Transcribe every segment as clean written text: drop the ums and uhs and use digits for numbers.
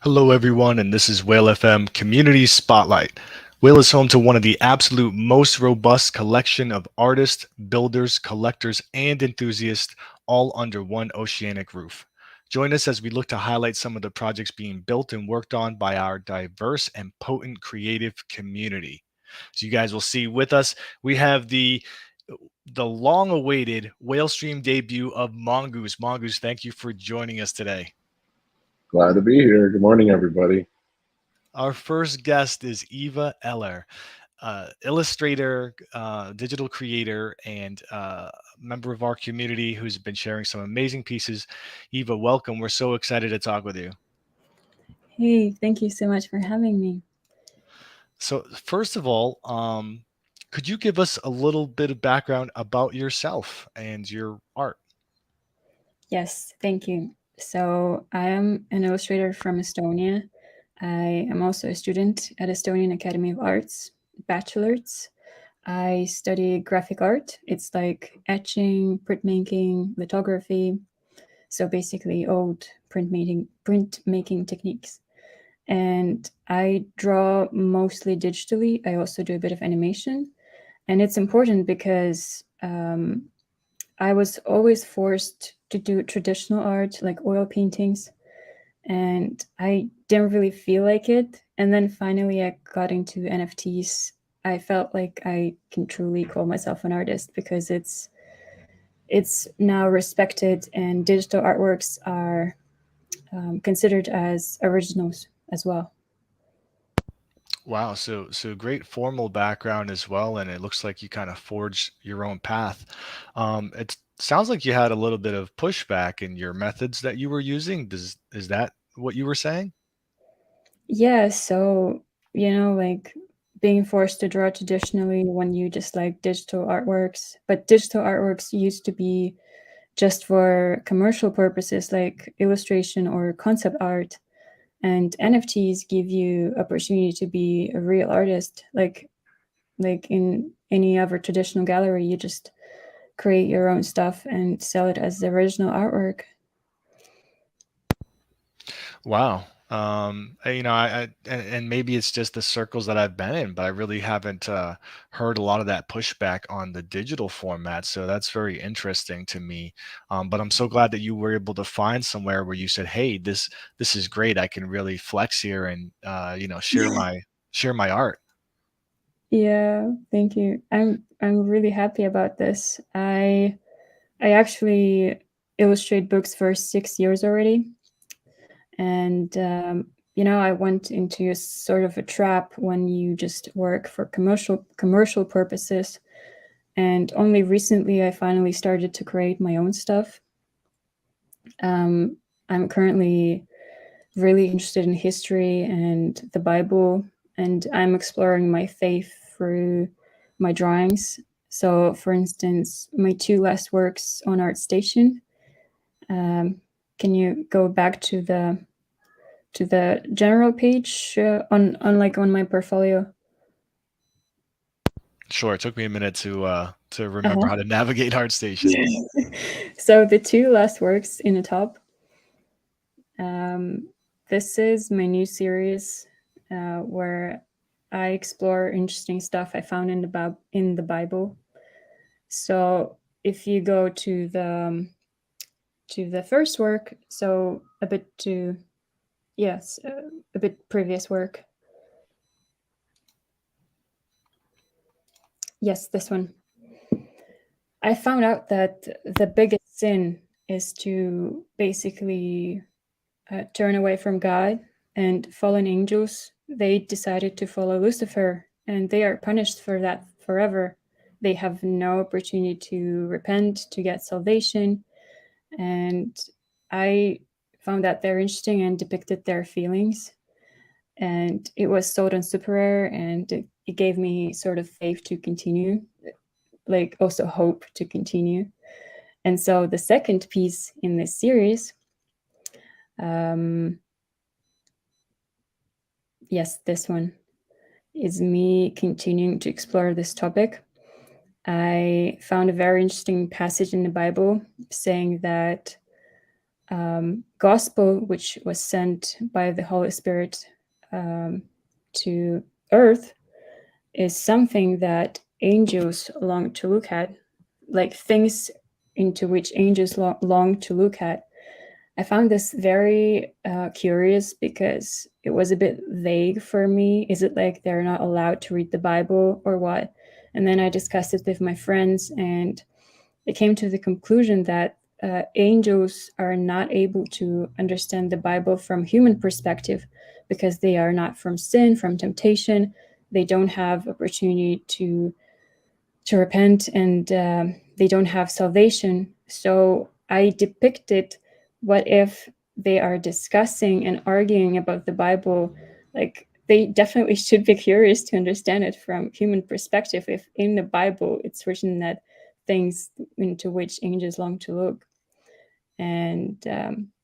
Hello, everyone, and this is Whale FM Community Spotlight. Whale is home to one of the absolute most robust collection of artists, builders, collectors, and enthusiasts, all under one oceanic roof. Join us as we look to highlight some of the projects being built and worked on by our diverse and potent creative community. So you guys will see with us, we have the long-awaited Whale Stream debut of Mongoose. Mongoose, thank you for joining us today. Glad to be here. Good morning, everybody. Our first guest is Eva Eller, illustrator, digital creator, and member of our community who's been sharing some amazing pieces. Eva, welcome. We're so excited to talk with you. Hey, thank you so much for having me. So, first of all, could you give us a little bit of background about yourself and your art? Yes, thank you. So, I am an illustrator from Estonia. I am also a student at Estonian Academy of Arts, bachelor's. I study graphic art. It's like etching, printmaking, lithography. So basically old printmaking techniques. And I draw mostly digitally. I also do a bit of animation. And it's important because I was always forced to do traditional art, like oil paintings, and I didn't really feel like it. And then finally, I got into NFTs. I felt like I can truly call myself an artist because it's now respected, and digital artworks are considered as originals as well. Wow, so great formal background as well, and it looks like you kind of forged your own path. It sounds like you had a little bit of pushback in your methods that you were using. Is that what you were saying? Yeah, so like being forced to draw traditionally when you just like digital artworks, but digital artworks used to be just for commercial purposes like illustration or concept art, and NFTs give you opportunity to be a real artist, like in any other traditional gallery. You just create your own stuff and sell it as the original artwork. Wow. And maybe it's just the circles that I've been in, but I really haven't heard a lot of that pushback on the digital format. So that's very interesting to me. But I'm so glad that you were able to find somewhere where you said, "Hey, this is great. I can really flex here and share my art." Yeah, thank you. I'm really happy about this. I actually illustrate books for 6 years already, and I went into a sort of a trap when you just work for commercial purposes. And only recently, I finally started to create my own stuff. I'm currently really interested in history and the Bible, and I'm exploring my faith through my drawings. So, for instance, my two last works on ArtStation. Can you go back to the general page on my portfolio? Sure, it took me a minute to remember Uh-huh. how to navigate ArtStation. So the two last works in the top. Um, this is my new series where I explore interesting stuff I found in the Bible. So if you go to the first work, so a bit previous work. Yes, this one. I found out that the biggest sin is to basically turn away from God, and fallen angels, they decided to follow Lucifer, and they are punished for that forever. They have no opportunity to repent, to get salvation. And I found that they're interesting and depicted their feelings. And it was sold on Super Rare, and it gave me sort of faith to continue, like also hope to continue. And so the second piece in this series, um, yes, this one is me continuing to explore this topic. I found a very interesting passage in the Bible saying that gospel, which was sent by the Holy Spirit to earth, is something that angels long to look at, like things into which angels long to look at. I found this very curious because it was a bit vague for me. Is it like they're not allowed to read the Bible or what? And then I discussed it with my friends, and I came to the conclusion that angels are not able to understand the Bible from human perspective because they are not from sin, from temptation. They don't have opportunity to repent, and they don't have salvation. So I depicted, what if they are discussing and arguing about the Bible, like they definitely should be curious to understand it from human perspective if in the Bible it's written that things into which angels long to look. And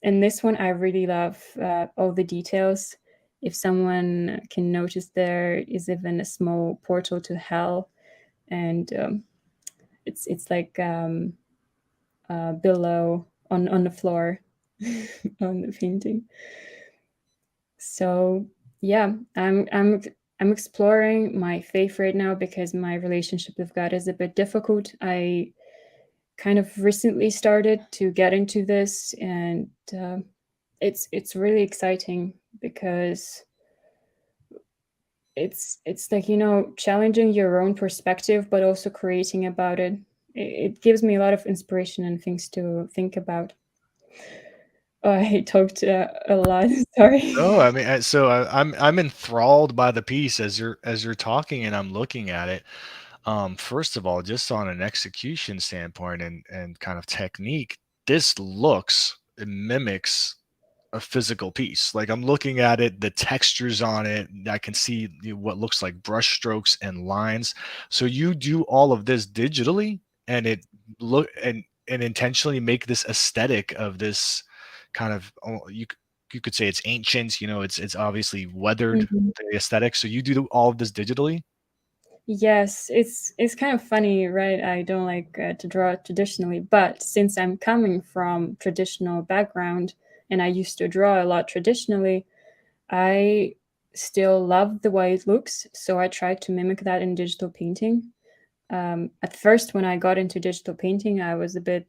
in this one I really love all the details. If someone can notice, there is even a small portal to hell, and it's like below on the floor on the painting. So yeah, I'm exploring my faith right now because my relationship with God is a bit difficult. I kind of recently started to get into this, and it's really exciting because it's like, you know, challenging your own perspective but also creating about it. It gives me a lot of inspiration and things to think about. Oh, I talked a lot. No, Sorry. I mean, I'm enthralled by the piece as you're talking and I'm looking at it. First of all, just on an execution standpoint and kind of technique, this looks, it mimics a physical piece. Like I'm looking at it, the textures on it, I can see what looks like brush strokes and lines. So you do all of this digitally, and it look and intentionally make this aesthetic of this kind of, you could say it's ancient, it's obviously weathered, Mhm. the aesthetic. So you do all of this digitally. Yes, it's kind of funny, right? I don't like to draw traditionally, but since I'm coming from traditional background and I used to draw a lot traditionally, I still love the way it looks. So I tried to mimic that in digital painting. At first, when I got into digital painting, I was a bit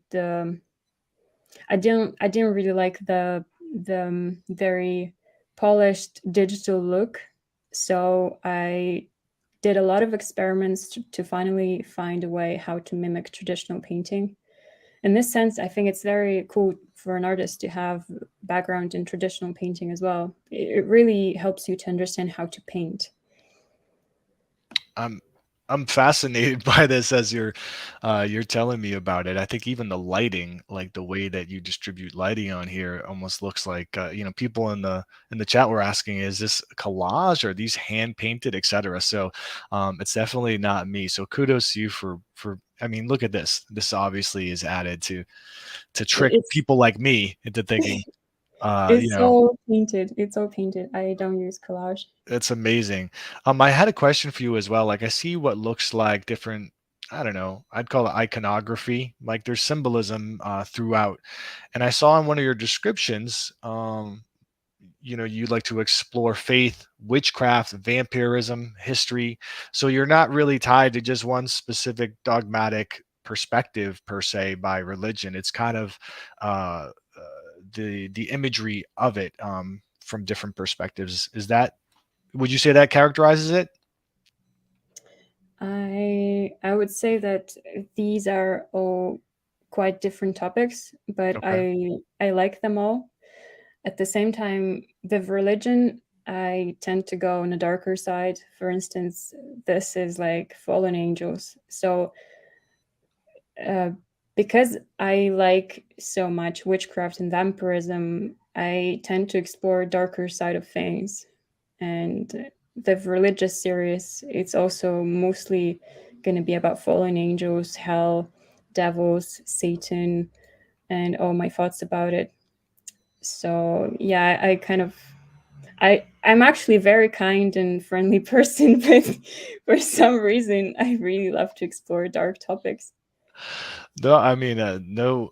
I didn't really like the very polished digital look. So I did a lot of experiments to finally find a way how to mimic traditional painting. In this sense, I think it's very cool for an artist to have background in traditional painting as well. It really helps you to understand how to paint. I'm I'm fascinated by this as you're telling me about it. I think even the lighting, like the way that you distribute lighting on here, almost looks like people in the chat were asking, is this collage or are these hand painted, etc. So it's definitely not me. So kudos to you for. I mean, look at this. This obviously is added to trick It's people like me into thinking. Uh, you it's know, all painted. It's all painted. I don't use collage. That's amazing. I had a question for you as well. Like I see what looks like different, I don't know, I'd call it iconography. Like there's symbolism throughout. And I saw in one of your descriptions, you like to explore faith, witchcraft, vampirism, history. So you're not really tied to just one specific dogmatic perspective per se by religion. It's kind of uh, the imagery of it from different perspectives. Would you say that characterizes it? I would say that these are all quite different topics, but Okay. I like them all. At the same time, with religion, I tend to go on a darker side. For instance, this is like fallen angels. So, uh, because I like so much witchcraft and vampirism, I tend to explore darker side of things. And the religious series, it's also mostly going to be about fallen angels, hell, devils, Satan, and all my thoughts about it. So yeah, I kind of I'm actually a very kind and friendly person, but for some reason I really love to explore dark topics. No, I mean, no,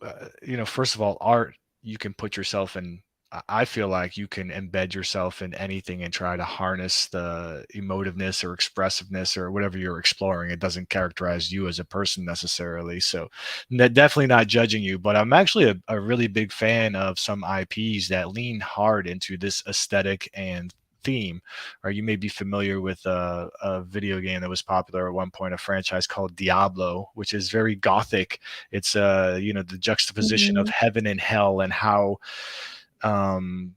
first of all, art. you can put yourself in. I feel like you can embed yourself in anything and try to harness the emotiveness or expressiveness or whatever you're exploring. It doesn't characterize you as a person necessarily. So definitely not judging you, but I'm actually a really big fan of some IPs that lean hard into this aesthetic and theme. Or you may be familiar with a video game that was popular at one point, a franchise called Diablo, which is very gothic. It's the juxtaposition of Mhm. heaven and hell, and how um,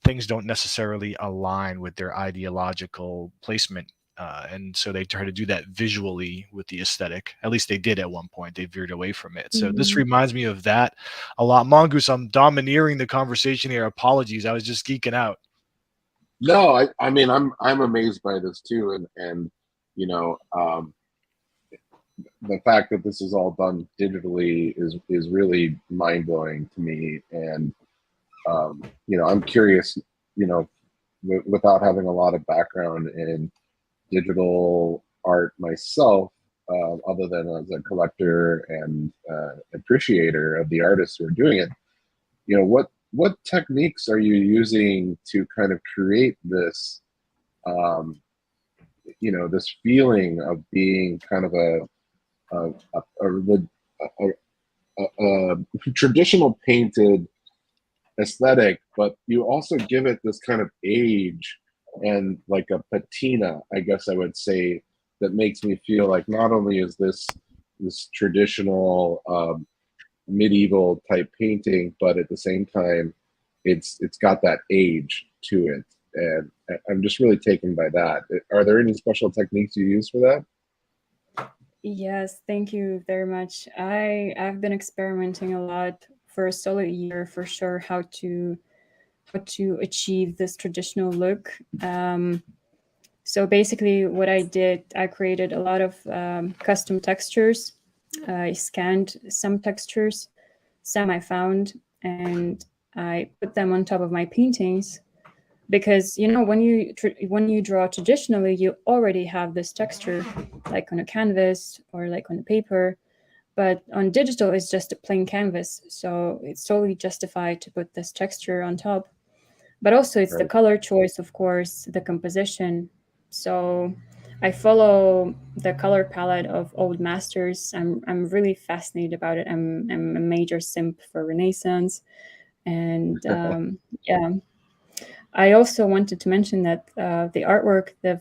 things don't necessarily align with their ideological placement. And so they try to do that visually with the aesthetic. At least they did at one point. They veered away from it. So this Mhm. reminds me of that a lot. Mongoose, I'm domineering the conversation here. Apologies. I was just geeking out. No, I mean, I'm amazed by this too, and you know, the fact that this is all done digitally is really mind blowing to me. And I'm curious, without having a lot of background in digital art myself, other than as a collector and appreciator of the artists who are doing it. What techniques are you using to kind of create this, um, this feeling of being kind of a, a, a, a traditional painted aesthetic, but you also give it this kind of age and like a patina, I guess I would say, that makes me feel like not only is this traditional medieval type painting, but at the same time, it's got that age to it, and I'm just really taken by that. Are there any special techniques you use for that? Yes, thank you very much. I've been experimenting a lot for a solid year for sure how to achieve this traditional look. So basically, what I did, I created a lot of custom textures. I scanned some textures, some I found, and I put them on top of my paintings because when you draw traditionally, you already have this texture, like on a canvas or like on a paper. But on digital, it's just a plain canvas, so it's totally justified to put this texture on top. But also, it's the Right. color choice, of course, the composition. So I follow the color palette of old masters. I'm really fascinated about it. I'm a major simp for Renaissance, and yeah. I also wanted to mention that the artwork, the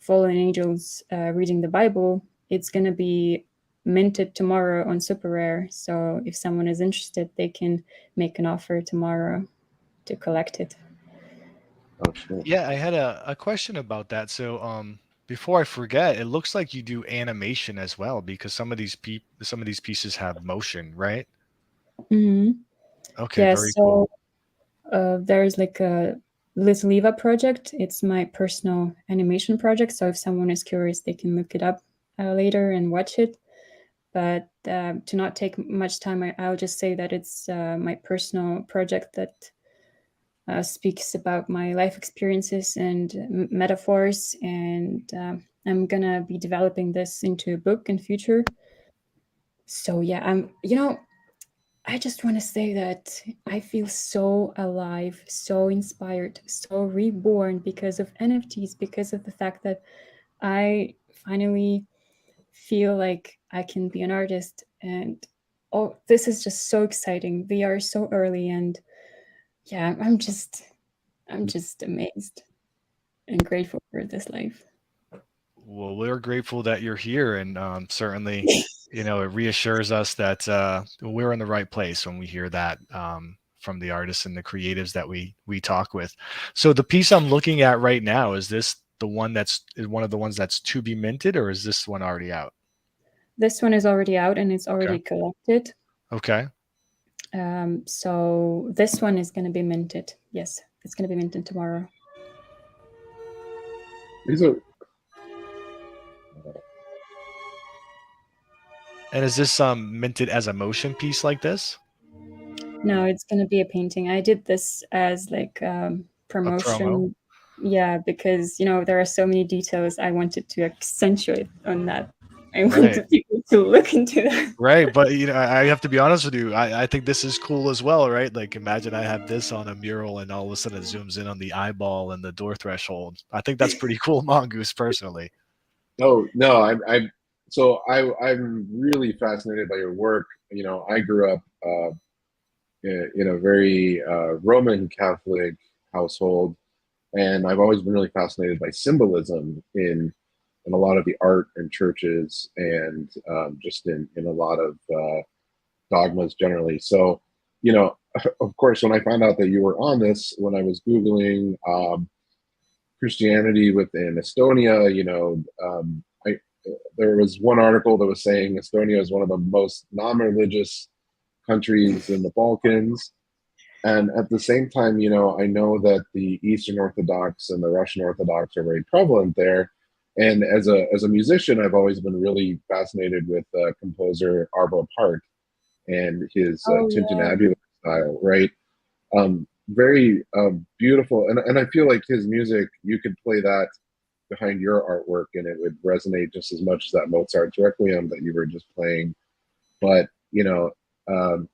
fallen angels reading the Bible, it's going to be minted tomorrow on Super Rare. So if someone is interested, they can make an offer tomorrow to collect it. Oh, shit. Yeah, I had a question about that. So, before I forget, it looks like you do animation as well because some of these pieces have motion, right? Hmm. Okay, Yeah, very cool. so there's like a Little Eva project. It's my personal animation project. So if someone is curious, they can look it up later and watch it. But to not take much time, I'll just say that it's my personal project that speaks about my life experiences and metaphors. And I'm gonna be developing this into a book in future. So yeah, I just want to say that I feel so alive, so inspired, so reborn because of NFTs, because of the fact that I finally feel like I can be an artist. And oh, this is just so exciting. We are so early, and yeah, I'm just amazed and grateful for this life. Well, we're grateful that you're here, and certainly, it reassures us that we're in the right place when we hear that from the artists and the creatives that we talk with. So, the piece I'm looking at right now, is this the one is one of the ones that's to be minted, or is this one already out? This one is already out and it's Okay. already collected. Okay. So this one is going to be minted. Yes, it's going to be minted tomorrow. These are And is this minted as a motion piece like this? No, it's going to be a painting. I did this as like A promo? promotion. Yeah, because there are so many details I wanted to accentuate on that. I want Right. the people to look into that. Right, but I have to be honest with you. I think this is cool as well, right? Like, imagine I have this on a mural, and all of a sudden it zooms in on the eyeball and the door threshold. I think that's pretty cool, Mongoose, personally. Oh no, I'm really fascinated by your work. You know, I grew up in a very Roman Catholic household, and I've always been really fascinated by symbolism in a lot of the art in churches and just in a lot of dogmas generally. So, you know, of course, when I found out that you were on this, when I was Googling Christianity within Estonia, there was one article that was saying Estonia is one of the most non-religious countries in the Balkans. And at the same time, you know, I know that the Eastern Orthodox and the Russian Orthodox are very prevalent there. And as a musician, I've always been really fascinated with composer Arvo Pärt and his Oh yeah. tintinnabulum style, right? Very beautiful, and I feel like his music, you could play that behind your artwork, and it would resonate just as much as that Mozart's Requiem that you were just playing. But um,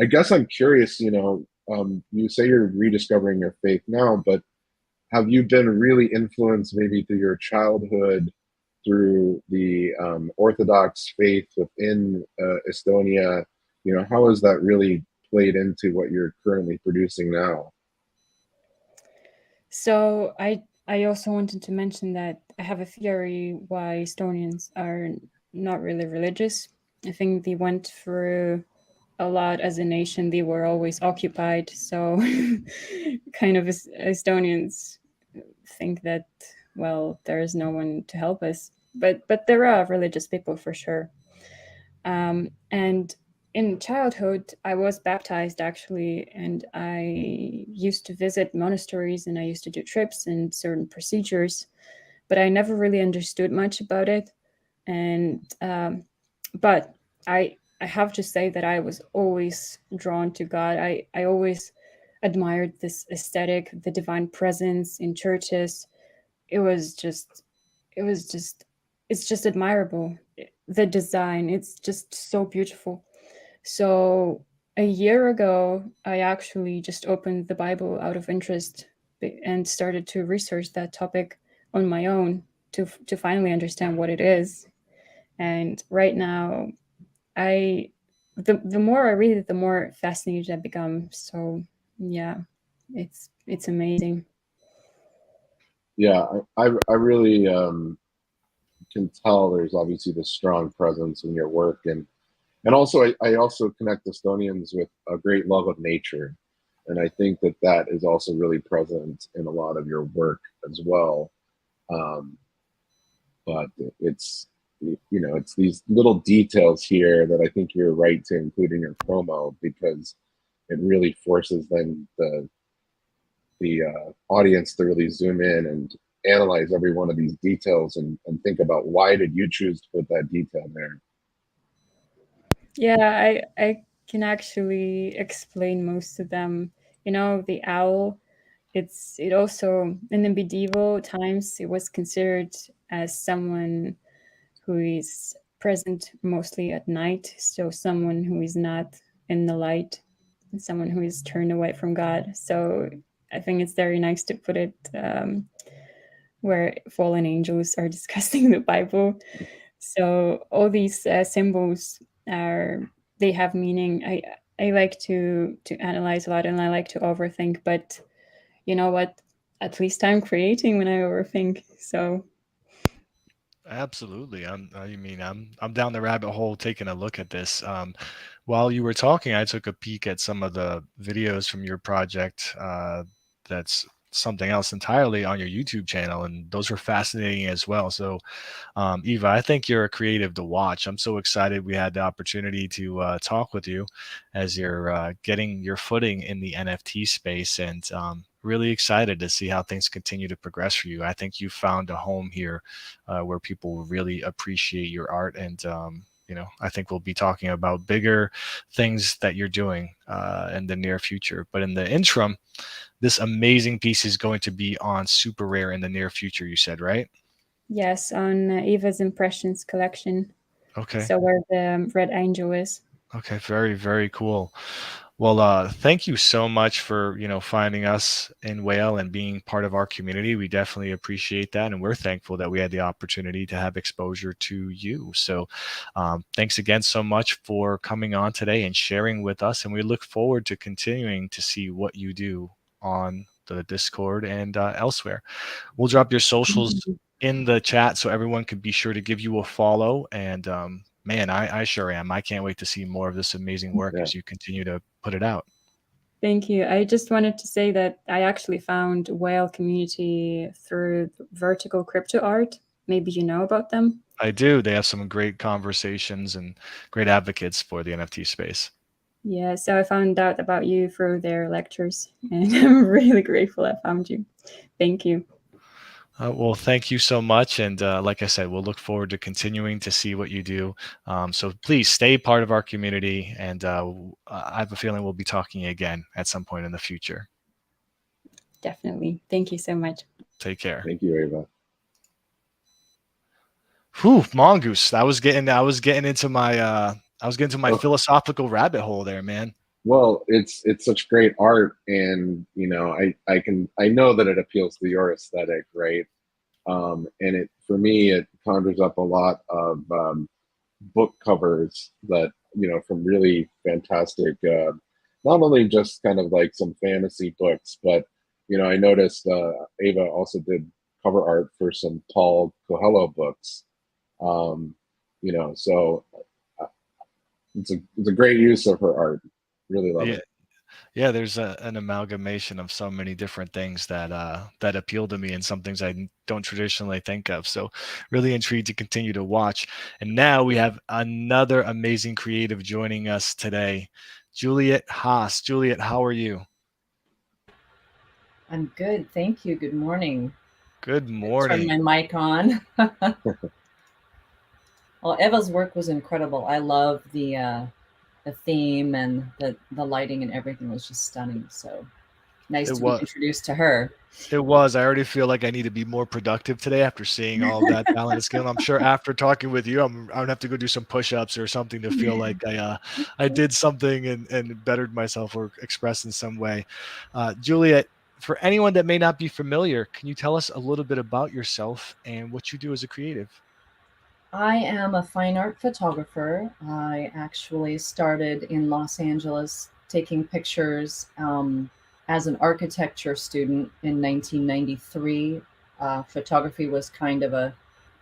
I guess I'm curious. You say you're rediscovering your faith now, but have you been really influenced maybe through your childhood, through the Orthodox faith within Estonia? You know, how has that really played into what you're currently producing now? So I also wanted to mention that I have a theory why Estonians are not really religious. I think they went through a lot as a nation. They were always occupied, so kind of Estonians think that, well, there is no one to help us. But there are religious people for sure. And in childhood, I was baptized actually, and I used to visit monasteries and I used to do trips and certain procedures, but I never really understood much about it. And but I have to say that I was always drawn to God. I always admired this aesthetic, the divine presence in churches. It was just it was just it's just admirable. The design, it's just so beautiful. So a year ago, I actually just opened the Bible out of interest and started to research that topic on my own to finally understand what it is. And right now, I the more I read it, the more fascinated I become. So yeah, it's amazing. Yeah, I really can tell there's obviously this strong presence in your work, and also I also connect Estonians with a great love of nature, and I think that that is also really present in a lot of your work as well. Um, but it's these little details here that I think you're right to include in your promo, because it really forces then the audience to really zoom in and analyze every one of these details, and think about why did you choose to put that detail there. Yeah, I can actually explain most of them. You know, the owl, it also in the medieval times it was considered as someone who is present mostly at night, so someone who is not in the light, someone who is turned away from God. So I think it's very nice to put it where fallen angels are discussing the Bible. So all these symbols are they have meaning. I like to analyze a lot and I like to overthink, but you know what? At least I'm creating when I overthink. So Absolutely. I'm down the rabbit hole taking a look at this. While you were talking, I took a peek at some of the videos from your project. That's something else entirely on your YouTube channel, and those were fascinating as well. So, Eva, I think you're a creative to watch. I'm so excited we had the opportunity to talk with you as you're getting your footing in the NFT space, and really excited to see how things continue to progress for you. I think you found a home here where people will really appreciate your art, and I think we'll be talking about bigger things that you're doing in the near future. But in the interim, this amazing piece is going to be on Super Rare in the near future, you said, right? yes, on Eva's Impressions collection. Okay. So where the red angel is. Okay, very, very cool. Well, thank you so much for, finding us in Whale and being part of our community. We definitely appreciate that, and we're thankful that we had the opportunity to have exposure to you. So, thanks again so much for coming on today and sharing with us. And we look forward to continuing to see what you do on the Discord and elsewhere. We'll drop your socials in the chat so everyone can be sure to give you a follow. And man, I sure am. I can't wait to see more of this amazing work Yeah. as you continue to put it out. Thank you. I just wanted to say that I actually found Whale community through Vertical Crypto Art. Maybe you know about them. I do. They have some great conversations and great advocates for the NFT space. Yeah, so I found out about you through their lectures, and I'm really grateful I found you. Thank you. Well, thank you so much. And like I said, we'll look forward to continuing to see what you do. So please stay part of our community. And I have a feeling we'll be talking again at some point in the future. Definitely. Thank you so much. Take care. Thank you, Eva. Whew, mongoose. I was getting into my Oh, philosophical rabbit hole there, man. well, it's such great art, and I know that it appeals to your aesthetic, right? And it for me it conjures up a lot of book covers that from really fantastic, not only just kind of like some fantasy books, but I noticed Ava also did cover art for some Paul Coelho books. Um, so it's a great use of her art. Really love Yeah. it. Yeah, there's an amalgamation of so many different things that appeal to me and some things I don't traditionally think of. So really intrigued to continue to watch. And now we have another amazing creative joining us today, Juliet Haas. Juliet, how are you? I'm good, thank you. Good morning. Good Turn my morning. mic on. Well, Eva's work was incredible. I love the theme, and the lighting and everything was just stunning. So nice It to be was. introduced to her. It was. I already feel like I need to be more productive today after seeing all of that talent and skill. And I'm sure after talking with you, I'm gonna have to go do some push-ups or something to feel like I did something and bettered myself or expressed in some way. Juliet, for anyone that may not be familiar, can you tell us a little bit about yourself and what you do as a creative? I am a fine art photographer. I actually started in Los Angeles taking pictures as an architecture student in 1993. Photography was kind of a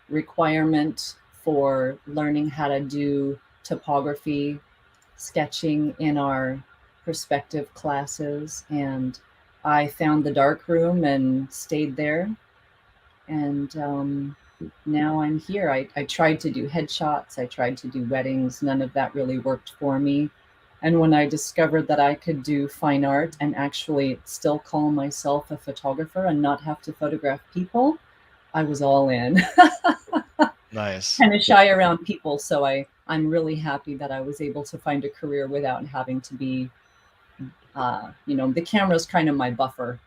requirement for learning how to do topography sketching in our perspective classes. And I found the dark room and stayed there. And now I'm here. I tried to do headshots, I tried to do weddings. None of that really worked for me. And when I discovered that I could do fine art and actually still call myself a photographer and not have to photograph people, I was all in. Nice. Kind of shy around people, so I'm really happy that I was able to find a career without having to be, the camera's kind of my buffer.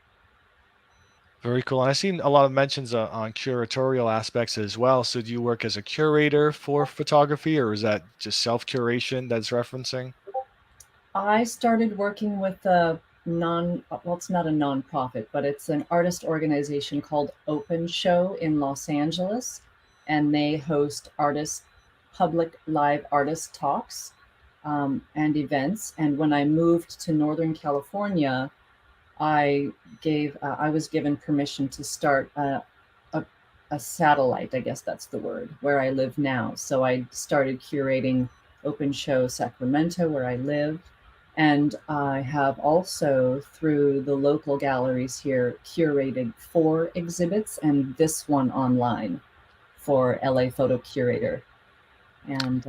Very cool. And I've seen a lot of mentions on curatorial aspects as well. So do you work as a curator for photography, or is that just self-curation that's referencing? I started working with it's not a nonprofit, but it's an artist organization called Open Show in Los Angeles, and they host public live artist talks and events. And when I moved to Northern California, I was given permission to start a, a satellite, I guess that's the word, where I live now. So I started curating Open Show Sacramento, where I live. And I have also, through the local galleries here, curated 4 exhibits and this one online for LA Photo Curator. And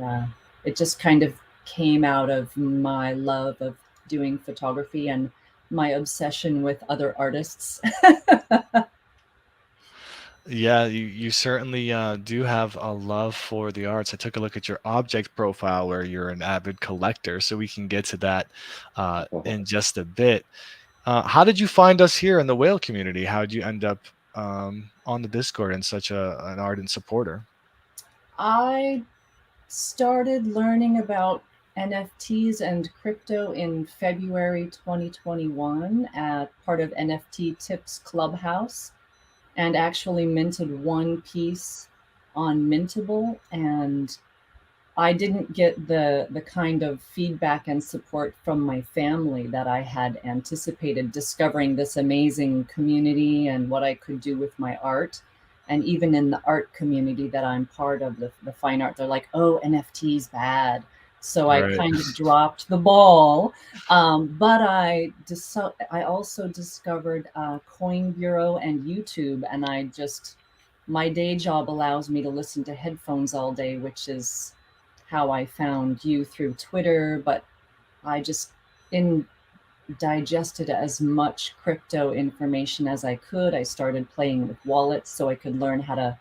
it just kind of came out of my love of doing photography and my obsession with other artists. Yeah, you certainly do have a love for the arts. I took a look at your object profile where you're an avid collector, so we can get to that in just a bit. How did you find us here in the whale community? How did you end up on the Discord and such an ardent supporter? I started learning about NFTs and crypto in February 2021 at part of NFT Tips Clubhouse, and actually minted one piece on Mintable. And I didn't get the kind of feedback and support from my family that I had anticipated, discovering this amazing community and what I could do with my art. And even in the art community that I'm part of, the fine art, they're like, oh, NFT's bad. So I Right. kind of dropped the ball. But I also discovered Coin Bureau and YouTube, and my day job allows me to listen to headphones all day, which is how I found you through Twitter. But I just digested as much crypto information as I could. I started playing with wallets so I could learn how to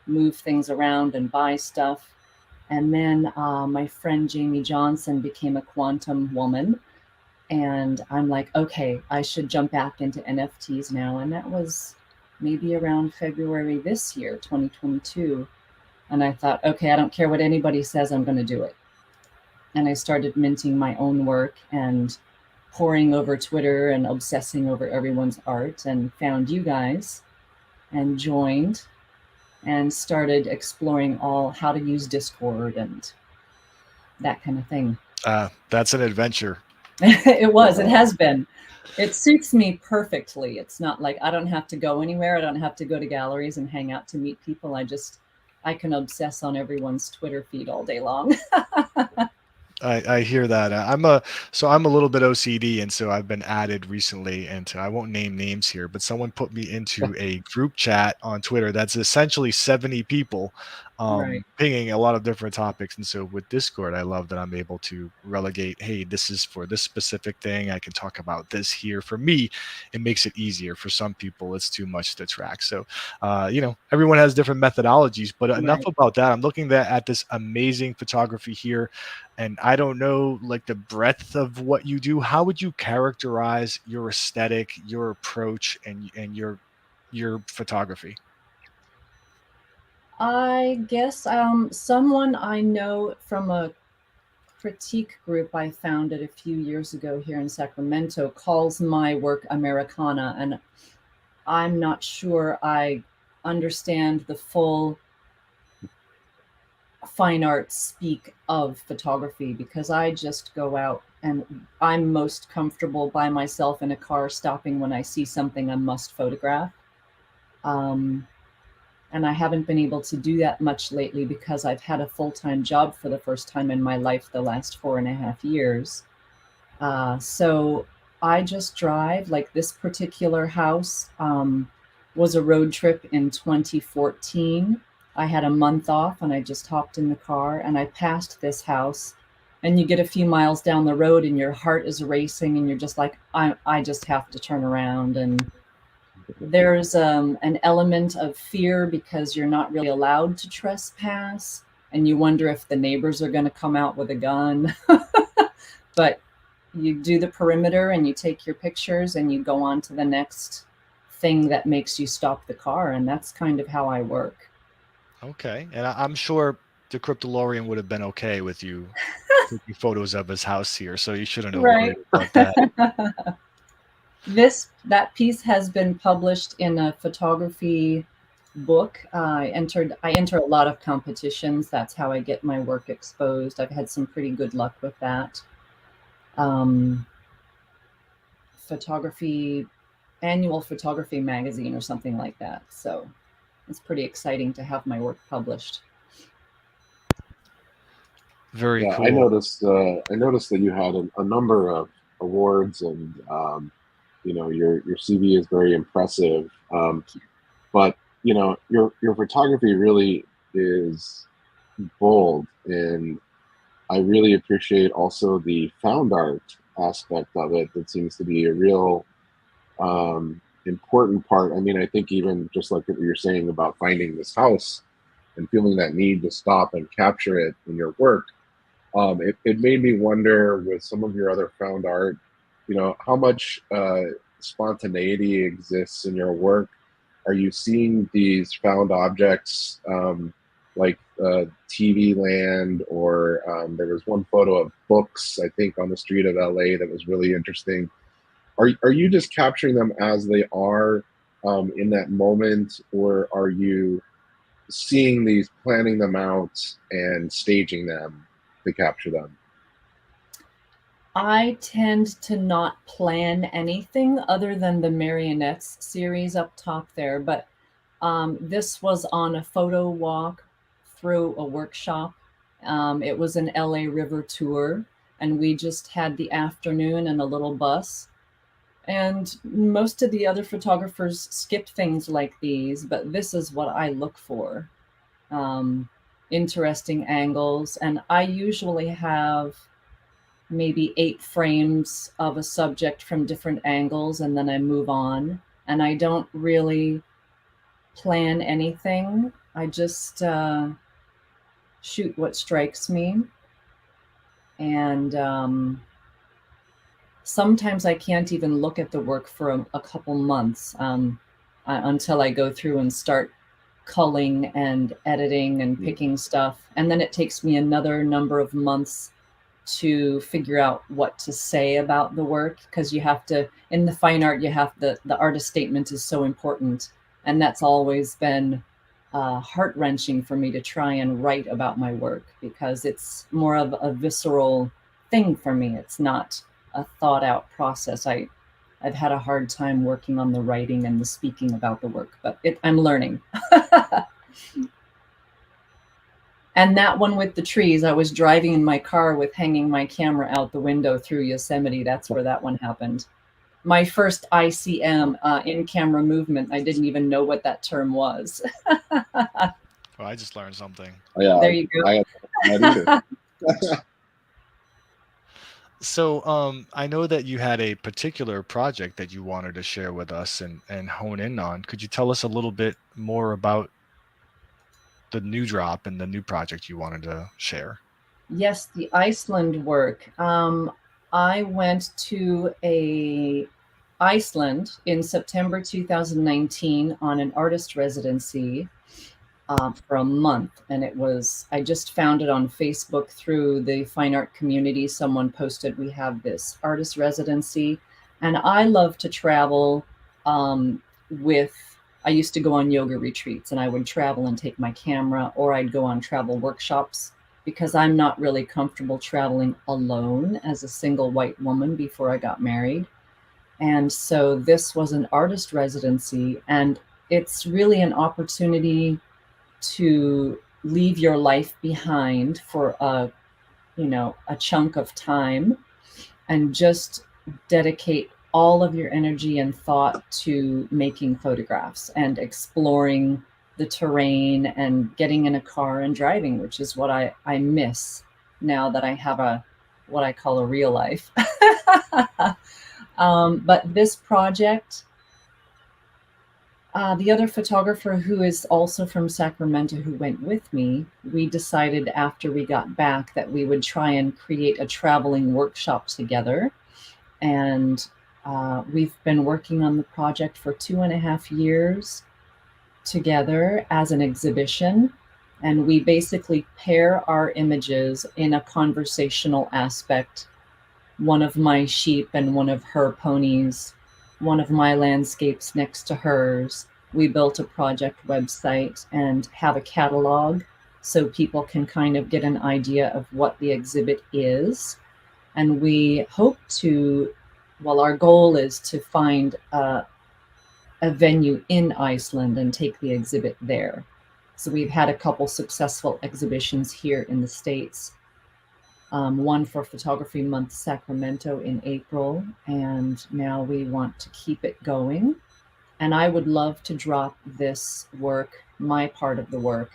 move things around and buy stuff. And then my friend Jamie Johnson became a quantum woman. And I'm like, okay, I should jump back into NFTs now. And that was maybe around February this year, 2022. And I thought, okay, I don't care what anybody says, I'm going to do it. And I started minting my own work and poring over Twitter and obsessing over everyone's art, and found you guys and joined and started exploring all how to use Discord and that kind of thing. That's an adventure. It has been. It suits me perfectly. It's not like I don't have to go anywhere. I don't have to go to galleries and hang out to meet people. I can obsess on everyone's Twitter feed all day long. I hear that. I'm a little bit OCD, and so I've been added recently, and I won't name names here, but someone put me into a group chat on Twitter that's essentially 70 people, Right. pinging a lot of different topics. And so with Discord, I love that I'm able to relegate, hey, this is for this specific thing. I can talk about this here. For me, it makes it easier. For some people, it's too much to track. So, everyone has different methodologies, but enough Right. about that. I'm looking at this amazing photography here, and I don't know like the breadth of what you do. How would you characterize your aesthetic, your approach, and your photography? I guess someone I know from a critique group I founded a few years ago here in Sacramento calls my work Americana, and I'm not sure I understand the full fine arts speak of photography, because I just go out and I'm most comfortable by myself in a car, stopping when I see something I must photograph. And I haven't been able to do that much lately because I've had a full-time job for the first time in my life the last 4.5 years. So I just drive. Like this particular house was a road trip in 2014. I had a month off and I just hopped in the car and I passed this house, and you get a few miles down the road and your heart is racing and you're just like, I just have to turn around. And there's an element of fear because you're not really allowed to trespass, and you wonder if the neighbors are going to come out with a gun. But you do the perimeter and you take your pictures and you go on to the next thing that makes you stop the car. And that's kind of how I work. Okay, and I'm sure the Cryptolorian would have been okay with you taking photos of his house here, so you shouldn't have Right. worried about that. That piece has been published in a photography book. I enter a lot of competitions. That's how I get my work exposed. I've had some pretty good luck with that. Annual photography magazine or something like that. So it's pretty exciting to have my work published. Very Yeah, cool. I noticed that you had a number of awards, and your CV is very impressive. But your photography really is bold, and I really appreciate also the found art aspect of it. That seems to be a real important part. I mean, I think even just like what you're saying about finding this house and feeling that need to stop and capture it in your work, it made me wonder with some of your other found art, how much spontaneity exists in your work. Are you seeing these found objects like TV land, or there was one photo of books, I think, on the street of LA that was really interesting. Are you just capturing them as they are in that moment, or are you seeing these, planning them out, and staging them to capture them? I tend to not plan anything other than the marionettes series up top there, but this was on a photo walk through a workshop. It was an LA River tour, and we just had the afternoon in a little bus. And most of the other photographers skip things like these, but this is what I look for. Um, Interesting angles. And I usually have maybe 8 frames of a subject from different angles, and then I move on. And I don't really plan anything. I just shoot what strikes me. And sometimes I can't even look at the work for a couple months until I go through and start culling and editing and picking stuff. And then it takes me another number of months to figure out what to say about the work, because you have to, in the fine art, you have the artist statement is so important. And that's always been heart-wrenching for me to try and write about my work, because it's more of a visceral thing for me. It's not a thought out process. I've had a hard time working on the writing and the speaking about the work, but I'm learning. And that one with the trees, I was driving in my car with hanging my camera out the window through Yosemite. That's where that one happened. My first ICM, in-camera movement. I didn't even know what that term was. Well, I just learned something. Yeah, There you go. I had that either. So I know that you had a particular project that you wanted to share with us and hone in on. Could you tell us a little bit more about the new drop and the new project you wanted to share? Yes, the Iceland work. I went to Iceland in September 2019 on an artist residency for a month. And I just found it on Facebook through the fine art community. Someone posted, we have this artist residency. And I love to travel I used to go on yoga retreats, and I would travel and take my camera, or I'd go on travel workshops, because I'm not really comfortable traveling alone as a single white woman before I got married. And so this was an artist residency, and it's really an opportunity to leave your life behind for a chunk of time, and just dedicate all of your energy and thought to making photographs and exploring the terrain and getting in a car and driving, which is what I miss now that I have what I call a real life. But this project, the other photographer who is also from Sacramento who went with me, we decided after we got back that we would try and create a traveling workshop together. And we've been working on the project for 2.5 years together as an exhibition. And we basically pair our images in a conversational aspect. One of my sheep and one of her ponies, one of my landscapes next to hers. We built a project website and have a catalog so people can kind of get an idea of what the exhibit is. And we hope our goal is to find a venue in Iceland and take the exhibit there. So we've had a couple successful exhibitions here in the States. One for Photography Month Sacramento in April, and now we want to keep it going. And I would love to drop this work, my part of the work.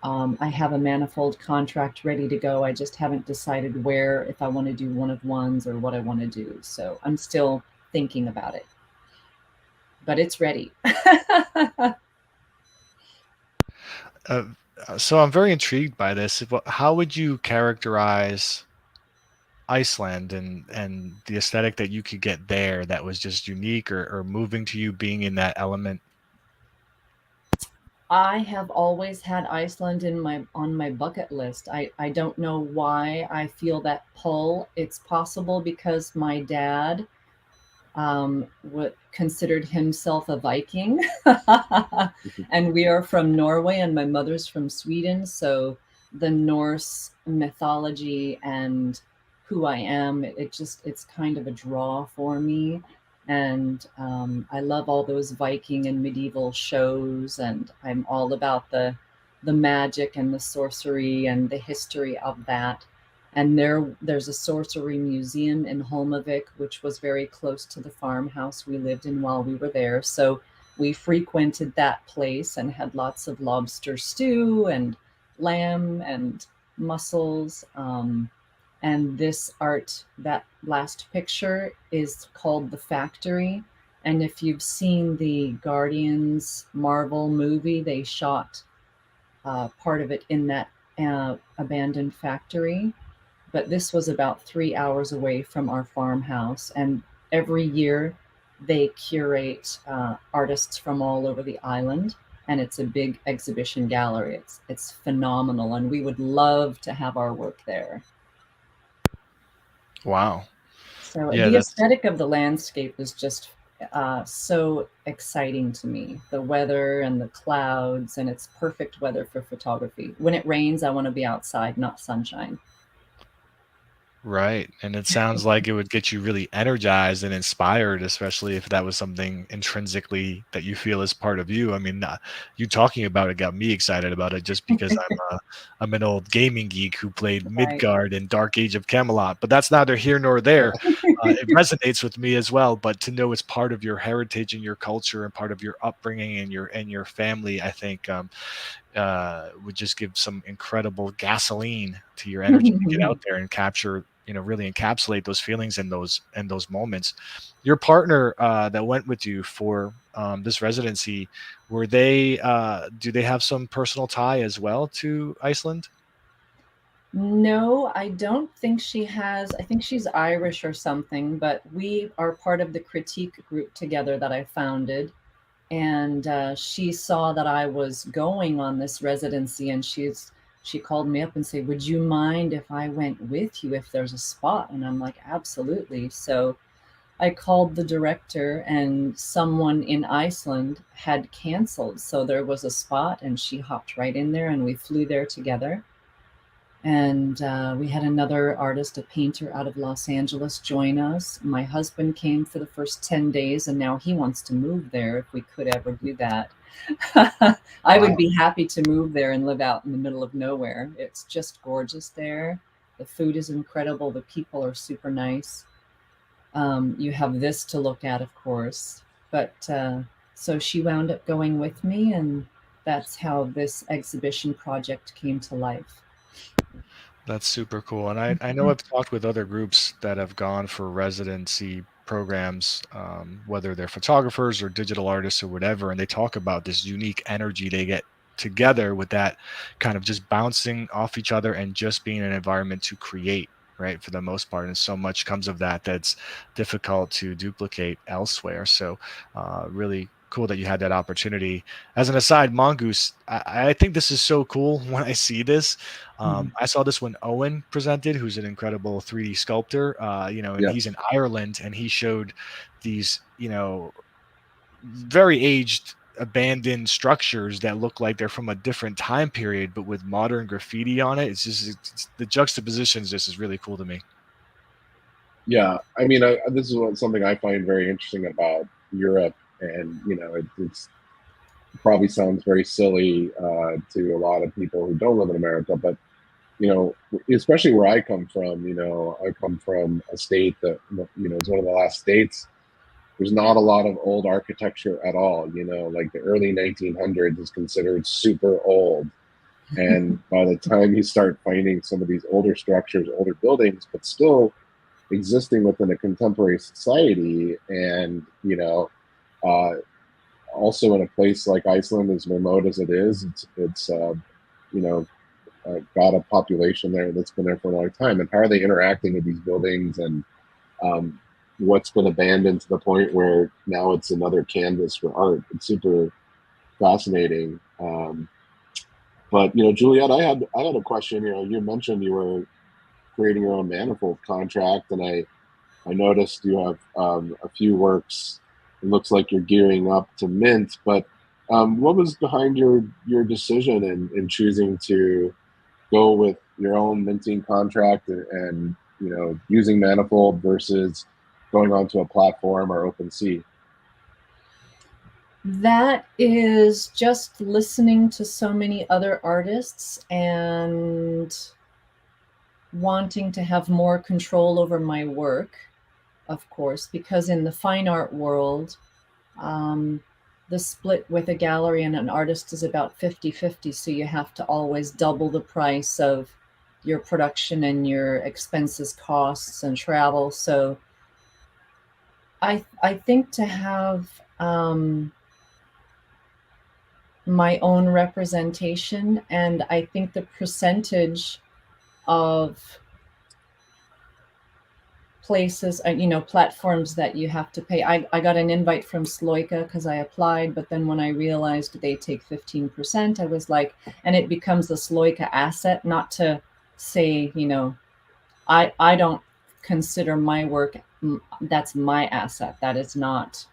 I have a manifold contract ready to go. I just haven't decided where, if I want to do one-of-ones or what I want to do. So I'm still thinking about it, but it's ready. So I'm very intrigued by this. How would you characterize Iceland and the aesthetic that you could get there that was just unique or moving to you, being in that element? I have always had Iceland on my bucket list. I don't know why I feel that pull. It's possible because my dad what considered himself a Viking, and we are from Norway, and my mother's from Sweden. So the Norse mythology and who I am, it's kind of a draw for me. And I love all those Viking and medieval shows, and I'm all about the magic and the sorcery and the history of that. And there's a sorcery museum in Holmavik, which was very close to the farmhouse we lived in while we were there. So we frequented that place and had lots of lobster stew and lamb and mussels. And this art, that last picture, is called The Factory. And if you've seen the Guardians Marvel movie, they shot part of it in that abandoned factory. But this was about 3 hours away from our farmhouse. And every year they curate artists from all over the island. And it's a big exhibition gallery. It's phenomenal. And we would love to have our work there. Wow. So Yeah, the that's aesthetic of the landscape is just so exciting to me. The weather and the clouds, and it's perfect weather for photography. When it rains, I want to be outside, not sunshine. right. And it sounds like it would get you really energized and inspired, especially if that was something intrinsically that you feel is part of you. I mean, you talking about it got me excited about it just because I'm an old gaming geek who played Right. Midgard and Dark Age of Camelot, but that's neither here nor there. It resonates with me as well, but to know it's part of your heritage and your culture and part of your upbringing and your family, I think would just give some incredible gasoline to your energy to get out there and capture, really encapsulate those feelings and those moments. Your partner that went with you for this residency, were they do they have some personal tie as well to Iceland? No, I don't think she has. I think she's Irish or something, but we are part of the critique group together that I founded. And she saw that I was going on this residency, and she called me up and said, "Would you mind if I went with you if there's a spot?" And I'm like, "Absolutely." So I called the director, and someone in Iceland had canceled, so there was a spot, and she hopped right in there, and we flew there together. And we had another artist, a painter out of Los Angeles, join us. My husband came for the first 10 days, and now he wants to move there if we could ever do that. I would Wow. be happy to move there and live out in the middle of nowhere. It's just gorgeous there. The food is incredible. The people are super nice. You have this to look at, of course. But so she wound up going with me, and that's how this exhibition project came to life. That's super cool. And I know I've talked with other groups that have gone for residency programs, whether they're photographers or digital artists or whatever, and they talk about this unique energy they get together with that kind of just bouncing off each other and just being in an environment to create, right? For the most part. And so much comes of that that's difficult to duplicate elsewhere. So, really cool that you had that opportunity. As an aside, Mongoose, I think this is so cool when I see this. I saw this when Owen presented, who's an incredible 3D sculptor, and Yeah. he's in Ireland, and he showed these, very aged, abandoned structures that look like they're from a different time period, but with modern graffiti on it. The juxtapositions just is really cool to me. Yeah, I mean, this is something I find very interesting about Europe, and it's probably sounds very silly to a lot of people who don't live in America, but you know, especially where I come from, I come from a state that is one of the last states. There's not a lot of old architecture at all. Like the early 1900s is considered super old, and by the time you start finding some of these older structures, older buildings, but still existing within a contemporary society, and uh, also in a place like Iceland, as remote as it is, it's you know got a population there that's been there for a long time. And how are they interacting with these buildings, and um, what's been abandoned to the point where now it's another canvas for art? It's super fascinating. But Juliet, I had a question. You mentioned you were creating your own manifold contract, and I noticed you have a few works. It looks like you're gearing up to mint, but what was behind your decision in choosing to go with your own minting contract and using manifold versus going onto a platform or OpenSea? That is just listening to so many other artists and wanting to have more control over my work, of course, because in the fine art world, the split with a gallery and an artist is about 50-50. So you have to always double the price of your production and your expenses, costs, and travel. So I think to have my own representation, and I think the percentage of places, platforms that you have to pay. I got an invite from Sloika because I applied, but then when I realized they take 15%, I was like, and it becomes a Sloika asset, not to say, I don't consider my work, that's my asset. That is not,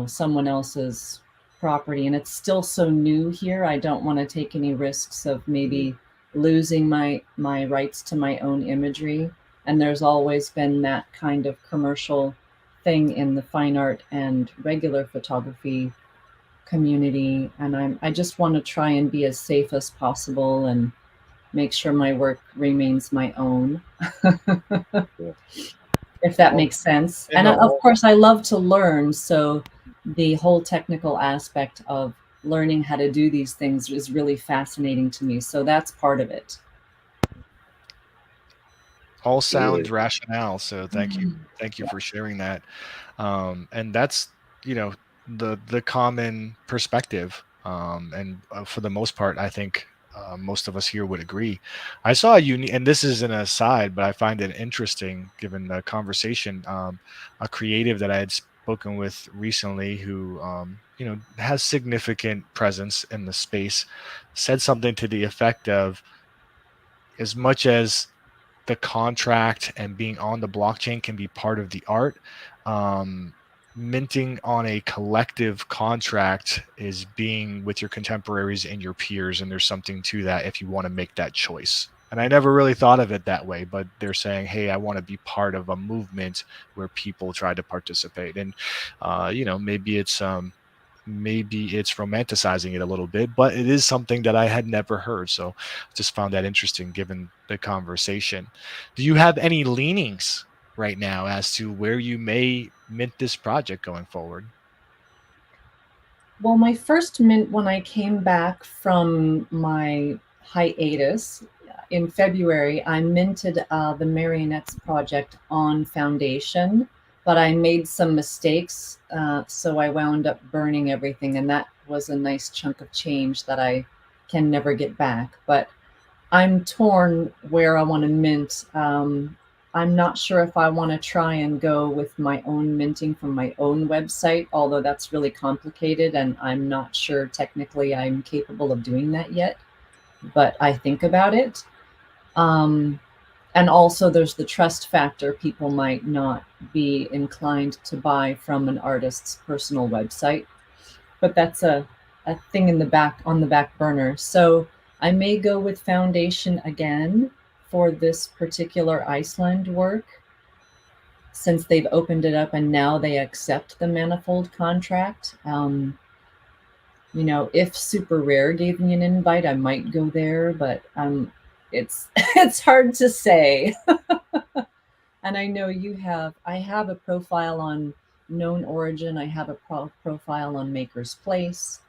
someone else's property. And it's still so new here. I don't want to take any risks of maybe losing my rights to my own imagery. And there's always been that kind of commercial thing in the fine art and regular photography community. And I just want to try and be as safe as possible and make sure my work remains my own. If that makes sense. And of course, I love to learn. So the whole technical aspect of learning how to do these things is really fascinating to me. So that's part of it. All sound rationale. So thank you for sharing that. And that's the common perspective. And for the most part, I think most of us here would agree. I saw a unique, and this is an aside, but I find it interesting given the conversation. A creative that I had spoken with recently, who has significant presence in the space, said something to the effect of, as much as the contract and being on the blockchain can be part of the art, minting on a collective contract is being with your contemporaries and your peers, and there's something to that if you want to make that choice. And I never really thought of it that way, but they're saying, hey, I want to be part of a movement where people try to participate. And maybe it's romanticizing it a little bit, but it is something that I had never heard. So I just found that interesting given the conversation. Do you have any leanings right now as to where you may mint this project going forward? Well, my first mint when I came back from my hiatus in February, I minted the Marionettes project on Foundation, but I made some mistakes, so I wound up burning everything, and that was a nice chunk of change that I can never get back. But I'm torn where I want to mint. I'm not sure if I want to try and go with my own minting from my own website, although that's really complicated and I'm not sure technically I'm capable of doing that yet, but I think about it. And also there's the trust factor. People might not be inclined to buy from an artist's personal website, but that's a thing on the back burner. So I may go with Foundation again for this particular Iceland work, since they've opened it up and now they accept the manifold contract. If Super Rare gave me an invite, I might go there, but it's it's hard to say. And I know I have a profile on Known Origin. I have a profile on Maker's Place,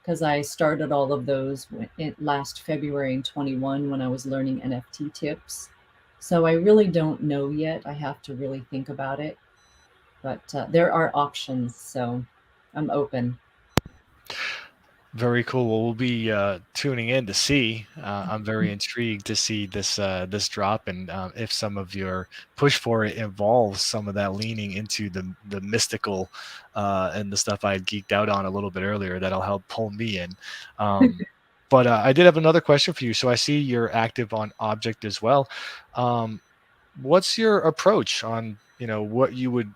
because I started all of those last February in 21 when I was learning NFT tips. So I really don't know yet. I have to really think about it. But there are options, so I'm open. Very cool. Well, we'll be tuning in to see. I'm very intrigued to see this drop, and if some of your push for it involves some of that leaning into the mystical and the stuff I had geeked out on a little bit earlier. That'll help pull me in. But I did have another question for you. So I see you're active on Object as well. Um, what's your approach on what you would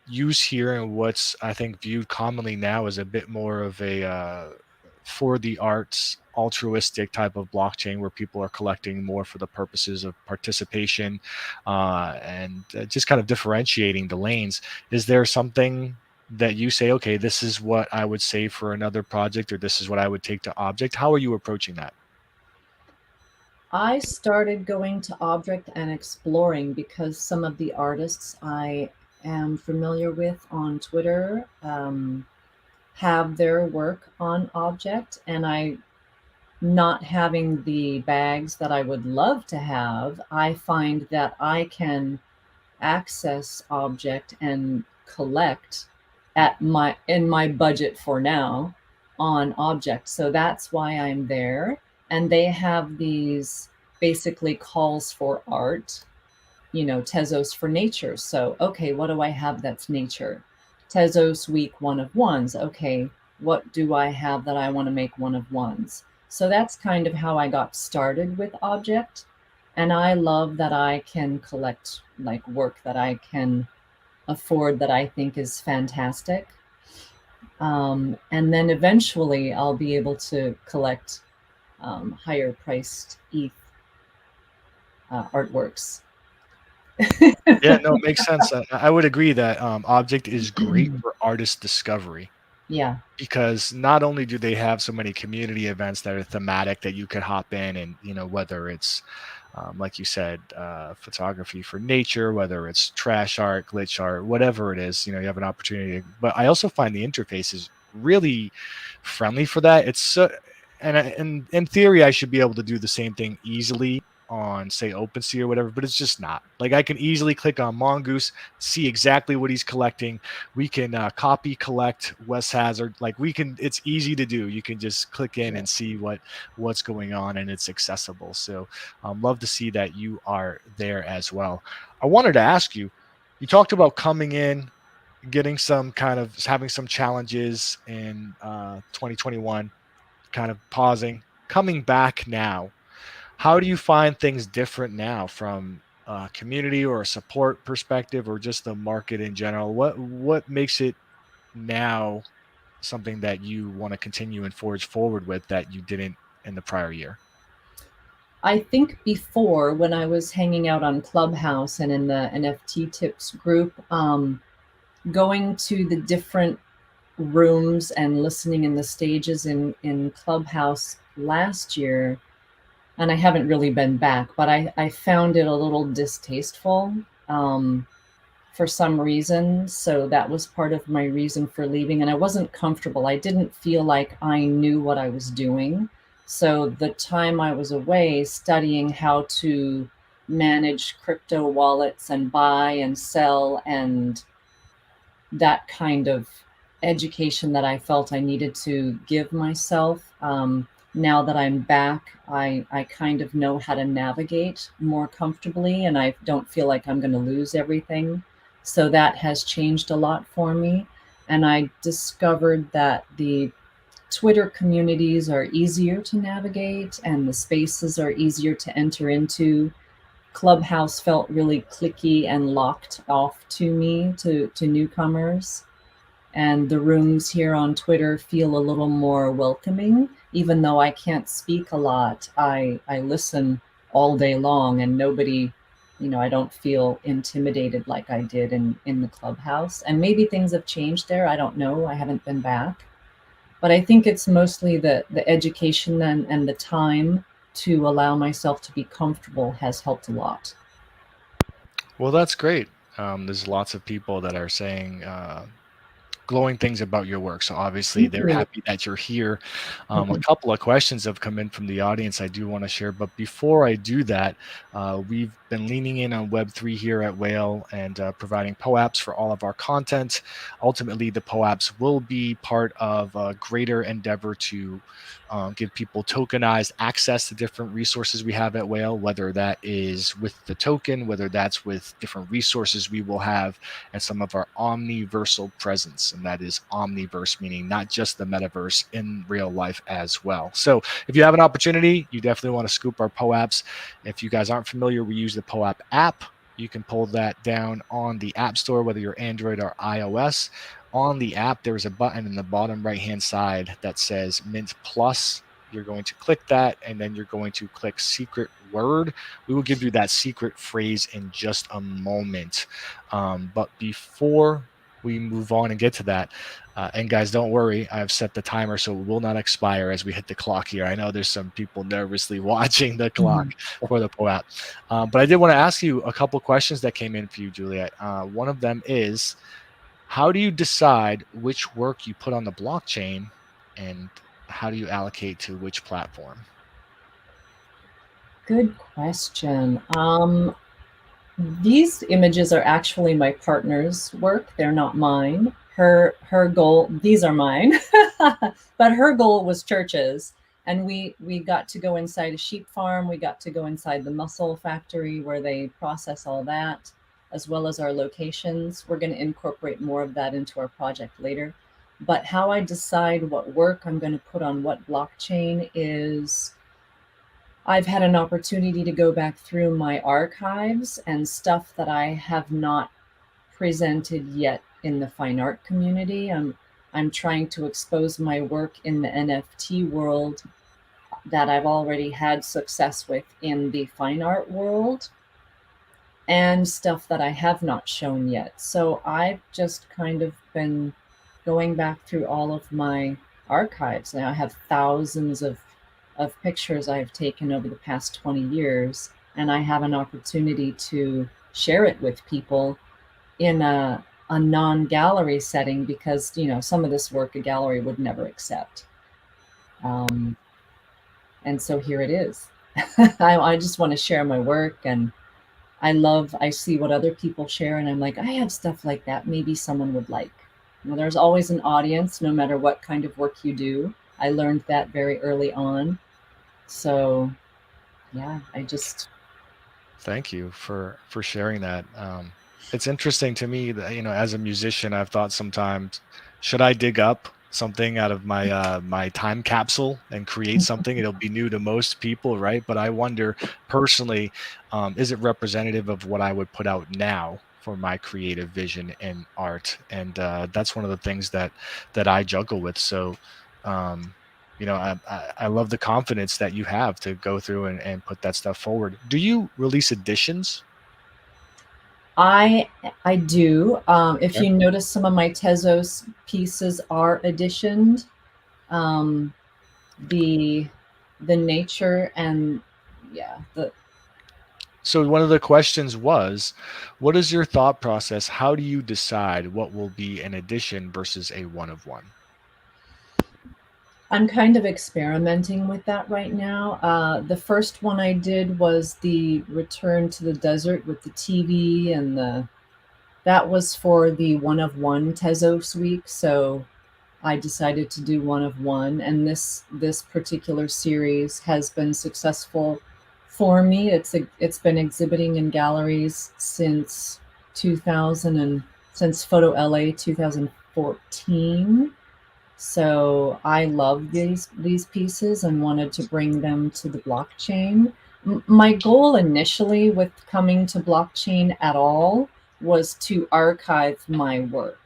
use here, and what's I think viewed commonly now as a bit more of a for the arts altruistic type of blockchain where people are collecting more for the purposes of participation, and just kind of differentiating the lanes? Is there something that you say, okay, this is what I would say for another project, or this is what I would take to Object? How are you approaching that? I started going to Object and exploring because some of the artists I am familiar with on Twitter have their work on Object, and I, not having the bags that I would love to have, I find that I can access Object and collect at my in my budget for now on Object. So that's why I'm there. And they have these basically calls for art, Tezos for nature. So, okay, what do I have that's nature? Tezos week one of ones. Okay, what do I have that I want to make one of ones? So that's kind of how I got started with Object. And I love that I can collect like work that I can afford that I think is fantastic. And then eventually I'll be able to collect higher priced ETH artworks. Yeah, no, it makes sense. I would agree that Object is great for artist discovery, Yeah. because not only do they have so many community events that are thematic that you could hop in, and whether it's like you said, photography for nature, whether it's trash art, glitch art, whatever it is, you have an opportunity. But I also find the interface is really friendly for that. It's so, and in theory, I should be able to do the same thing easily on, say, OpenSea or whatever, but it's just not. Like, I can easily click on Mongoose, see exactly what he's collecting. We can copy collect Wes Hazard. Like, we can. It's easy to do. You can just click in Yeah. and see what's going on, and it's accessible. So love to see that you are there as well. I wanted to ask you, you talked about coming in, getting some kind of having some challenges in 2021, kind of pausing, coming back now. How do you find things different now from a community or a support perspective, or just the market in general? What makes it now something that you want to continue and forge forward with that you didn't in the prior year? I think before, when I was hanging out on Clubhouse and in the NFT tips group, going to the different rooms and listening in the stages in Clubhouse last year, and I haven't really been back, but I found it a little distasteful for some reason. So that was part of my reason for leaving. And I wasn't comfortable. I didn't feel like I knew what I was doing. So the time I was away studying how to manage crypto wallets and buy and sell and that kind of education that I felt I needed to give myself. Now that I'm back, I kind of know how to navigate more comfortably, and I don't feel like I'm going to lose everything. So that has changed a lot for me. And I discovered that the Twitter communities are easier to navigate and the spaces are easier to enter into. Clubhouse felt really clicky and locked off to me, to newcomers. And the rooms here on Twitter feel a little more welcoming. Even though I can't speak a lot, I listen all day long, and nobody, I don't feel intimidated like I did in the Clubhouse. And maybe things have changed there. I don't know. I haven't been back. But I think it's mostly the education and the time to allow myself to be comfortable has helped a lot. Well, that's great. There's lots of people that are saying glowing things about your work. So obviously they're happy that you're here. A couple of questions have come in from the audience I do want to share, but before I do that, we've been leaning in on Web3 here at Whale and providing POAPs for all of our content. Ultimately, the POAPs will be part of a greater endeavor to give people tokenized access to different resources we have at Whale, whether that is with the token, whether that's with different resources we will have, and some of our omniversal presence. And that is omniverse, meaning not just the metaverse, in real life as well. So if you have an opportunity, you definitely want to scoop our POAPs. If you guys aren't familiar, we use the POAP app. You can pull that down on the App Store, whether you're Android or iOS. On the app, there's a button in the bottom right-hand side that says Mint Plus. You're going to click that, and then you're going to click secret word. We will give you that secret phrase in just a moment. But before we move on and get to that, and guys, don't worry, I've set the timer so it will not expire as we hit the clock here. I know there's some people nervously watching the clock for the POAP. But I did want to ask you a couple questions that came in for you, Juliet. One of them is, how do you decide which work you put on the blockchain, and how do you allocate to which platform? Good question. These images are actually my partner's work. They're not mine. Her goal, these are mine, but her goal was churches. And we got to go inside a sheep farm. We got to go inside the mussel factory where they process all that, as well as our locations. We're going to incorporate more of that into our project later. But how I decide what work I'm going to put on what blockchain is, I've had an opportunity to go back through my archives and stuff that I have not presented yet in the fine art community. I'm trying to expose my work in the NFT world that I've already had success with in the fine art world, and stuff that I have not shown yet. So I've just kind of been going back through all of my archives. Now I have thousands of pictures I've taken over the past 20 years, and I have an opportunity to share it with people in a non-gallery setting, because, you know, some of this work a gallery would never accept. And so here it is. I just want to share my work, and I see what other people share, and I'm like, I have stuff like that maybe someone would like. You know, there's always an audience, no matter what kind of work you do. I learned that very early on. So, yeah, Thank you for sharing that. It's interesting to me that, you know, as a musician, I've thought sometimes, should I dig up something out of my my time capsule and create something? It'll be new to most people, right? But I wonder personally, is it representative of what I would put out now for my creative vision and art? And that's one of the things that I juggle with. So, you know, I love the confidence that you have to go through and put that stuff forward. Do you release editions? I do. If Okay. you notice, some of my Tezos pieces are editioned. The nature and the So one of the questions was, what is your thought process? How do you decide what will be an edition versus a one of one? I'm kind of experimenting with that right now. The first one I did was the Return to the Desert with the TV, and that was for the one of one Tezos week. So I decided to do one of one, and this particular series has been successful for me. It's been exhibiting in galleries since 2000 and since Photo LA 2014. So I love these pieces and wanted to bring them to the blockchain. My goal initially with coming to blockchain at all was to archive my work.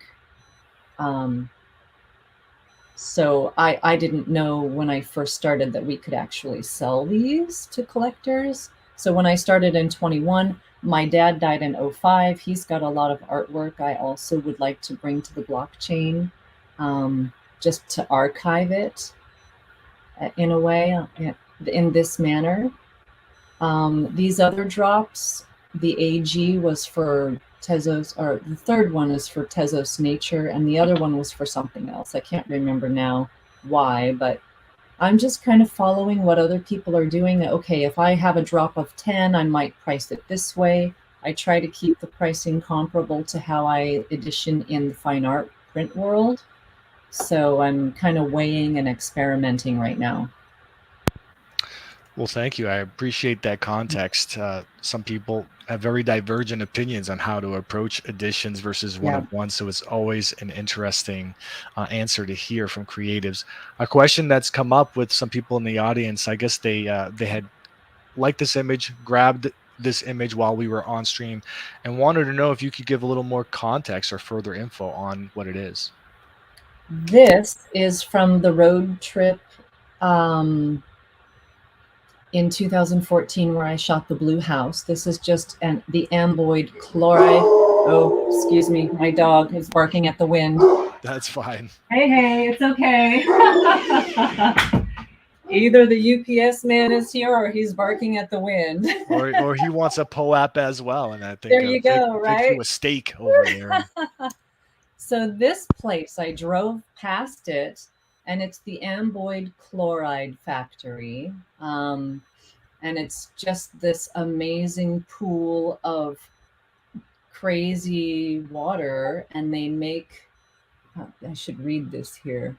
So I didn't know when I first started that we could actually sell these to collectors. So when I started in 21, my dad died in 05. He's got a lot of artwork I also would like to bring to the blockchain, just to archive it in a way, in this manner. These other drops, the AG was for Tezos, or the third one is for Tezos Nature, and the other one was for something else. I can't remember now why, but I'm just kind of following what other people are doing. Okay, if I have a drop of 10, I might price it this way. I try to keep the pricing comparable to how I edition in the fine art print world. So I'm kind of weighing and experimenting right now. Well, thank you. I appreciate that context. Some people have very divergent opinions on how to approach editions versus one of one. So it's always an interesting answer to hear from creatives. A question that's come up with some people in the audience, I guess they had liked this image, grabbed this image while we were on stream, and wanted to know if you could give a little more context or further info on what it is. This is from the road trip in 2014 where I shot the blue house. This is just the amboid chloride. Oh, excuse me. My dog is barking at the wind. That's fine. Hey, it's okay. Either the UPS man is here or he's barking at the wind. or he wants a POAP as well. And I think there you go, right? you a steak over there. So this place, I drove past it, and it's the amboid chloride factory. And it's just this amazing pool of crazy water, and they make, I should read this here,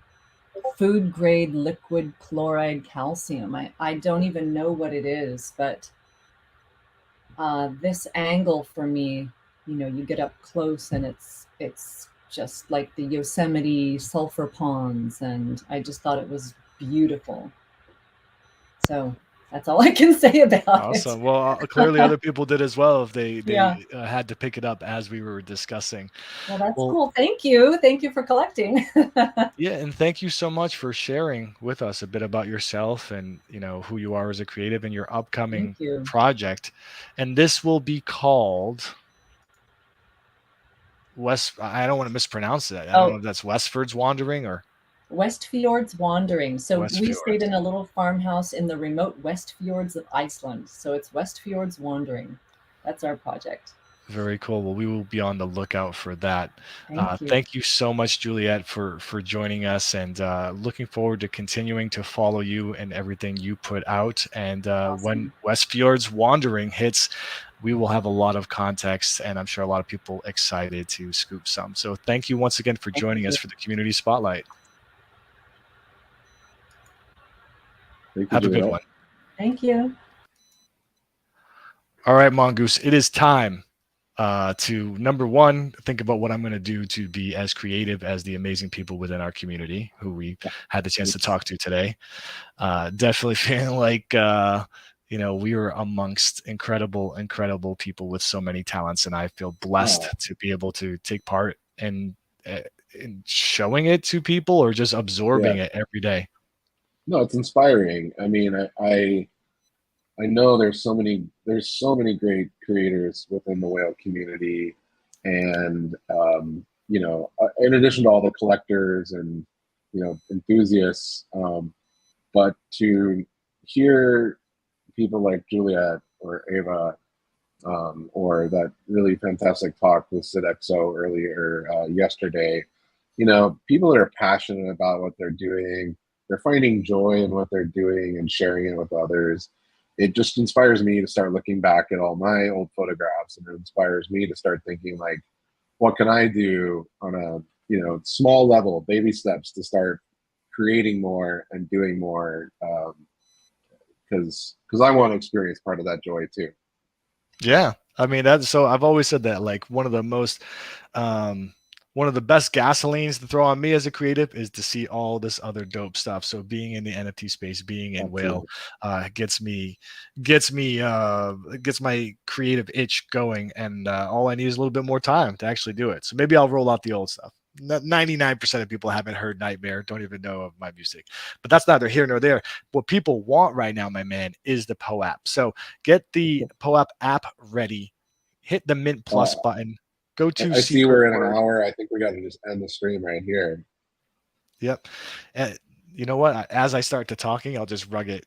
food grade liquid chloride calcium. I don't even know what it is, but this angle for me, you get up close and it's just like the Yosemite sulfur ponds, and I just thought it was beautiful. So that's all I can say about it. Awesome. Well, clearly other people did as well if they had to pick it up as we were discussing. Well, that's cool. Thank you. Thank you for collecting. Yeah, and thank you so much for sharing with us a bit about yourself and who you are as a creative and your upcoming project. And this will be called I don't want to mispronounce it. I don't know if that's Westford's Wandering or Westfjords Wandering. So we Westfjords. stayed in a little farmhouse in the remote Westfjords of Iceland. So it's Westfjords Wandering. That's our project. Very cool. Well, we will be on the lookout for that. Thank you so much, Juliet, for joining us, and looking forward to continuing to follow you and everything you put out. And when Westfjords Wandering hits, we will have a lot of context, and I'm sure a lot of people excited to scoop some. So thank you once again for joining us for the Community Spotlight. Have a good one. Thank you. All right, Mongoose, it is time to, number one, think about what I'm going to do to be as creative as the amazing people within our community who we had the chance to talk to today. Definitely feeling like, we were amongst incredible people with so many talents, and I feel blessed to be able to take part in showing it to people or just absorbing it every day. No, it's inspiring. I mean, I know there's so many great creators within the whale community, and in addition to all the collectors and enthusiasts, but to hear people like Juliet or Eva, or that really fantastic talk with Sidexo earlier yesterday, people that are passionate about what they're doing, they're finding joy in what they're doing and sharing it with others. It just inspires me to start looking back at all my old photographs, and it inspires me to start thinking like, what can I do on a small level, baby steps to start creating more and doing more, because I want to experience part of that joy too. Yeah, I mean so I've always said that, like, one of the best gasolines to throw on me as a creative is to see all this other dope stuff. So being in the NFT space, being in Whale, gets my creative itch going, and all I need is a little bit more time to actually do it. So maybe I'll roll out the old stuff. 99% of people haven't heard Nightmare, don't even know of my music, but that's neither here nor there. What people want right now, my man, is the POAP. So get the POAP app ready, hit the Mint Plus button. Go to I see we're in an hour. I think we got to just end the stream right here. Yep. You know what? As I start to talking, I'll just rug it.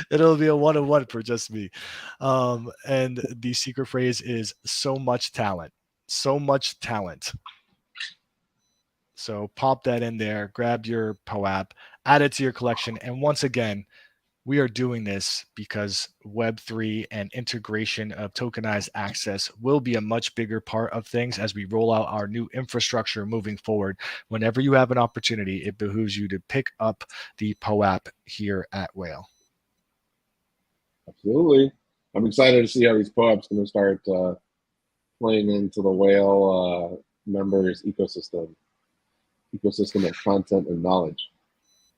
It'll be a one-on-one for just me. And the secret phrase is so much talent. So much talent. So pop that in there, grab your POAP, add it to your collection. And once again, we are doing this because Web3 and integration of tokenized access will be a much bigger part of things as we roll out our new infrastructure moving forward. Whenever you have an opportunity, it behooves you to pick up the POAP here at Whale. Absolutely. I'm excited to see how these POAPs going to start playing into the Whale members ecosystem of content and knowledge.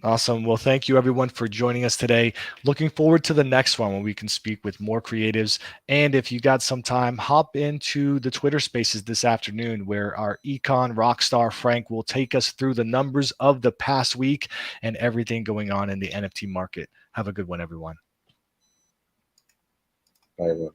Awesome. Well, thank you everyone for joining us today. Looking forward to the next one when we can speak with more creatives. And if you got some time, hop into the Twitter spaces this afternoon where our econ rockstar Frank will take us through the numbers of the past week and everything going on in the NFT market. Have a good one, everyone. Bye, everyone.